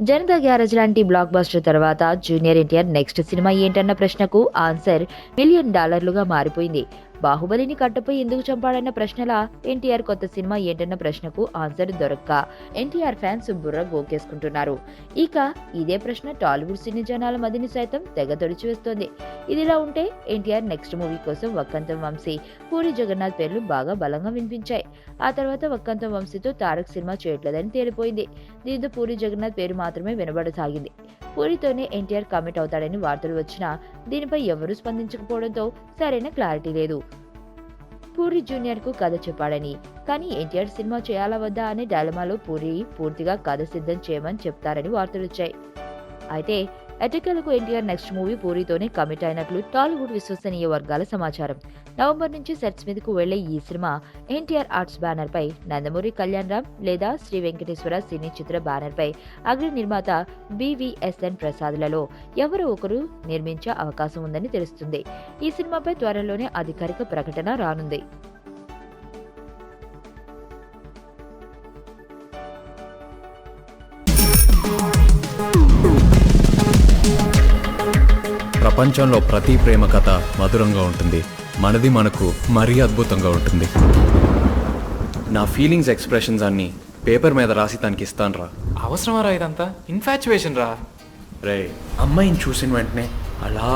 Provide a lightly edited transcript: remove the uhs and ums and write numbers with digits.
Janata garage లాంటి block buster తర్వాత junior NTR next cinema ఏంటన్న ప్రశ్నకు ఆన్సర్ $1 మిలియన్ మారిపోయింది. బాహుబలిని కట్టపై ఎందుకు చంపాడన్న ప్రశ్నల ఎన్టీఆర్ కొత్త సినిమా ఏంటన్న ప్రశ్నకు ఆన్సర్ దొరక్క ఎన్టీఆర్ ఫ్యాన్స్ బుర్ర గోకేసుకుంటున్నారు. ఇక ఇదే ప్రశ్న టాలీవుడ్ సినీ జనాల మదిని సైతం తెగ తొడిచివేస్తోంది. ఇదిలా ఉంటే ఎన్టీఆర్ నెక్స్ట్ మూవీ కోసం వక్కంతం వంశీ, పూరి జగన్నాథ్ పేర్లు బాగా బలంగా వినిపించాయి. ఆ తర్వాత వక్కంతం వంశీతో తారక్ సినిమా చేయట్లేదని తేలిపోయింది. దీంతో పూరి జగన్నాథ్ పేరు మాత్రమే వినబడసాగింది. పూరితోనే ఎన్టీఆర్ కమిట్ అవుతాడని వార్తలు వచ్చినా దీనిపై ఎవరూ స్పందించకపోవడంతో సరైన క్లారిటీ లేదు. పూరి జూనియర్ కు కథ చెప్పాడని, కానీ ఎన్టీఆర్ సినిమా చేయాలా వద్దా అనే డైలమాలో పూరి పూర్తిగా కథ సిద్ధం చేయమని చెప్తారని వార్తలొచ్చాయి. అయితే ఎటకేలకు ఎన్టీఆర్ నెక్స్ట్ మూవీ పూరితోనే కమిట్ అయినట్లు టాలీవుడ్ విశ్వసనీయ వర్గాల సమాచారం. నవంబర్ నుంచి సెట్స్ మీదకు వెళ్లే ఈ సినిమా ఎన్టీఆర్ ఆర్ట్స్ బ్యానర్ పై, నందమూరి కళ్యాణ్ రామ్ లేదా శ్రీ వెంకటేశ్వర సినీ చిత్ర బ్యానర్ పై అగ్ర నిర్మాత BVSN ప్రసాద్లలో ఎవరో ఒకరు నిర్మించే అవకాశం ఉందని తెలుస్తుంది. ఈ సినిమాపై త్వరలోనే అధికారిక ప్రకటన రానుంది. ప్రపంచంలో ప్రతి ప్రేమ కథ మధురంగా ఉంటుంది. మనది మనకు మరీ అద్భుతంగా ఉంటుంది. నా ఫీలింగ్స్ ఎక్స్ప్రెషన్స్ అన్నీ పేపర్ మీద రాసి తనకి ఇస్తాను రా. అవసరమా రా ఇదంతా? ఇన్ఫాచ్యువేషన్ రా. రే, అమ్మాయిని చూసిన వెంటనే అలా